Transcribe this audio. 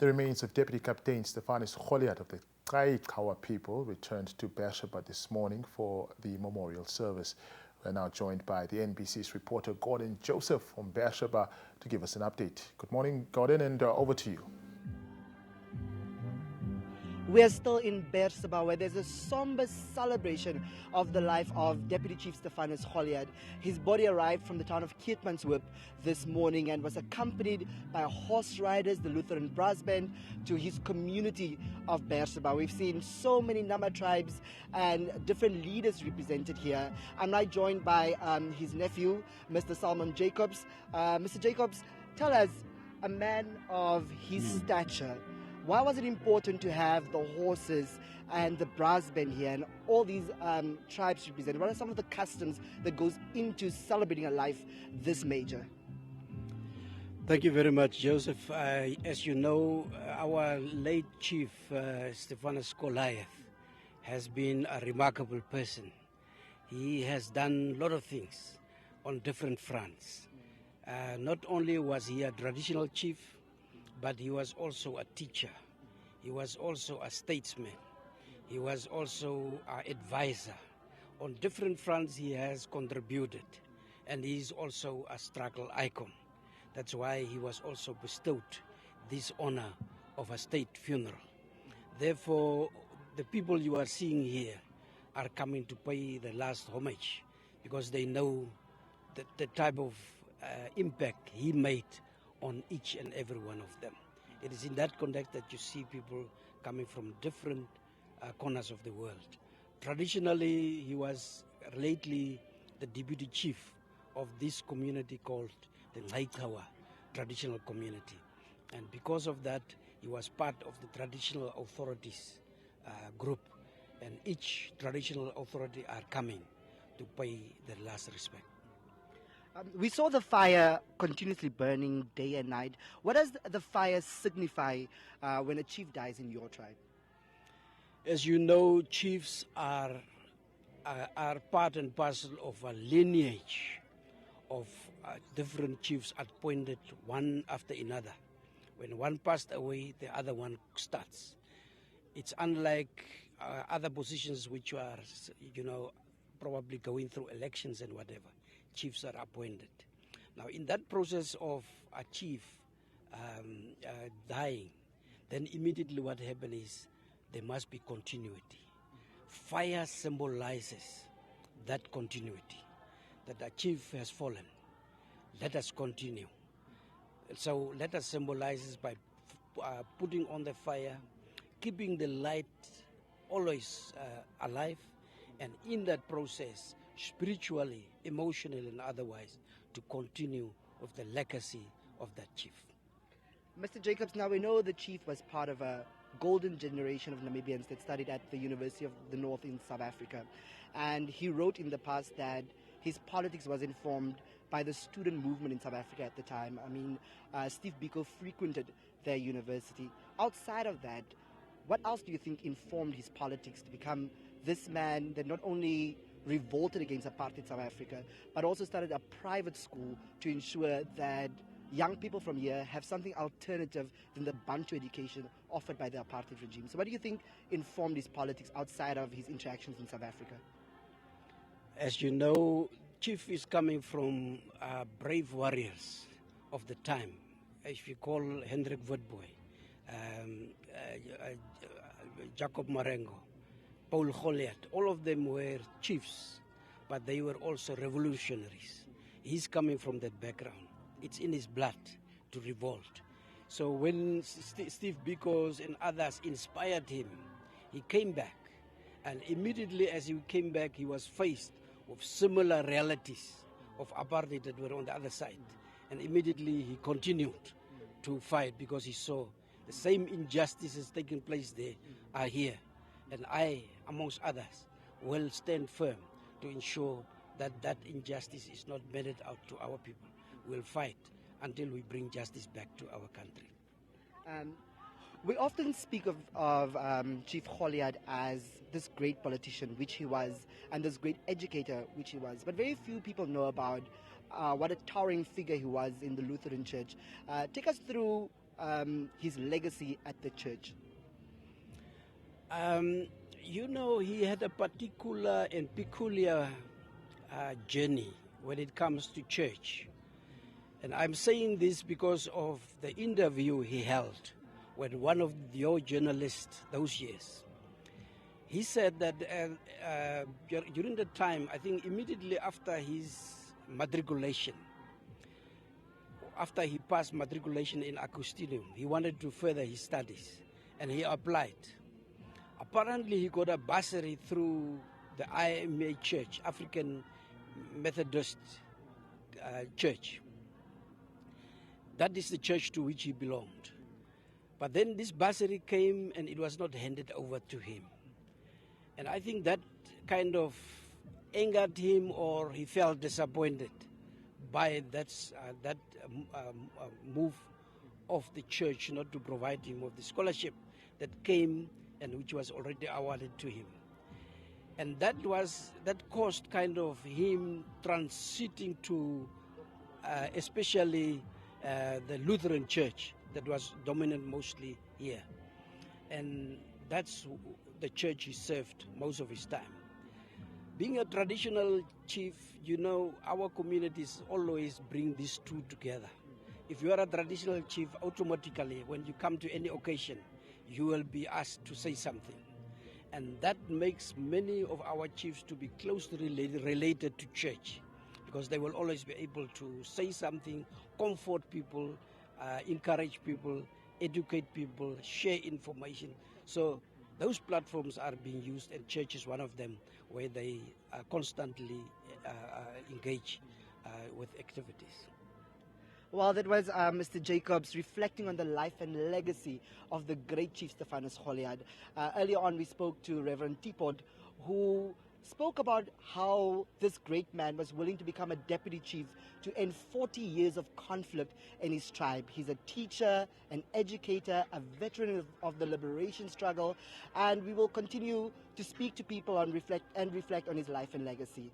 The remains of Deputy Kaptein Stephanus Goliath of the Khaua People returned to Berseba this morning for the memorial service. We're now joined by the NBC's reporter Gordon Joseph from Berseba to give us an update. Good morning, Gordon, and over to you. We are still in Berseba, where there's a somber celebration of the life of Deputy Chief Stephanus Goliath. His body arrived from the town of Keetmanshoop this morning and was accompanied by horse riders, the Lutheran brass band, to his community of Berseba. We've seen so many Nama tribes and different leaders represented here. I'm now joined by his nephew, Mr. Salman Jacobs. Mr. Jacobs, tell us, a man of his stature, why was it important to have the horses and the brass band here and all these tribes represented? What are some of the customs that goes into celebrating a life this major? Thank you very much, Joseph. As you know, our late chief, Stephanus Goliath, has been a remarkable person. He has done a lot of things on different fronts. Not only was he a traditional chief, but he was also a teacher. He was also a statesman. He was also an advisor. On different fronts he has contributed, and he is also a struggle icon. That's why he was also bestowed this honor of a state funeral. Therefore, the people you are seeing here are coming to pay the last homage because they know the type of impact he made on each and every one of them. It is in that context that you see people coming from different corners of the world. Traditionally, he was lately the deputy chief of this community called the Khaua traditional community. And because of that, he was part of the traditional authorities group. And each traditional authority are coming to pay their last respect. We saw the fire continuously burning day and night. What does the fire signify when a chief dies in your tribe? As you know, chiefs are part and parcel of a lineage of different chiefs appointed one after another. When one passed away, the other one starts. It's unlike other positions which are, probably going through elections and whatever. Chiefs are appointed. Now, in that process of a chief dying, then immediately what happens is there must be continuity. Fire symbolizes that continuity, that a chief has fallen. Let us continue. So let us symbolize this by putting on the fire, keeping the light always alive, and in that process, spiritually, emotionally, and otherwise, to continue with the legacy of that chief. Mr. Jacobs, now we know the chief was part of a golden generation of Namibians that studied at the University of the North in South Africa. And he wrote in the past that his politics was informed by the student movement in South Africa at the time. I mean, Steve Biko frequented their university. Outside of that, what else do you think informed his politics to become this man that not only revolted against apartheid South Africa, but also started a private school to ensure that young people from here have something alternative than the Bantu education offered by the apartheid regime? So what do you think informed his politics outside of his interactions in South Africa? As you know, Chief is coming from brave warriors of the time. If you call Hendrik Witbooi, Jacob Marengo, Paul Goliath, all of them were chiefs, but they were also revolutionaries. He's coming from that background. It's in his blood to revolt. So when Steve Biko and others inspired him, he came back. And immediately as he came back, he was faced with similar realities of apartheid that were on the other side. And immediately he continued to fight because he saw the same injustices taking place there are here. And I, amongst others, will stand firm to ensure that that injustice is not meted out to our people. We'll fight until we bring justice back to our country. We often speak of Chief Goliath as this great politician, which he was, and this great educator, which he was. But very few people know about what a towering figure he was in the Lutheran Church. Take us through his legacy at the church? You know, he had a particular and peculiar journey when it comes to church. And I'm saying this because of the interview he held with one of your journalists those years. He said that during the time, I think immediately after his matriculation, after he passed matriculation in Agustinium, he wanted to further his studies, and he applied. Apparently, he got a bursary through the IMA Church, African Methodist Church. That is the church to which he belonged. But then this bursary came and it was not handed over to him. And I think that kind of angered him, or he felt disappointed by that move of the church not to provide him with the scholarship that came and which was already awarded to him. And that caused kind of him transiting to especially the Lutheran church that was dominant mostly here. And that's the church he served most of his time. Being a traditional chief, you know, our communities always bring these two together. If you are a traditional chief, automatically when you come to any occasion, you will be asked to say something. And that makes many of our chiefs to be closely related to church, because they will always be able to say something, comfort people, encourage people, educate people, share information. So those platforms are being used, and church is one of them, where they constantly engage with activities. Well, that was Mr. Jacobs reflecting on the life and legacy of the great Chief Stephanus Goliath. Earlier on, we spoke to Reverend Tipod, who spoke about how this great man was willing to become a deputy chief to end 40 years of conflict in his tribe. He's a teacher, an educator, a veteran of the liberation struggle, and we will continue to speak to people and reflect on his life and legacy.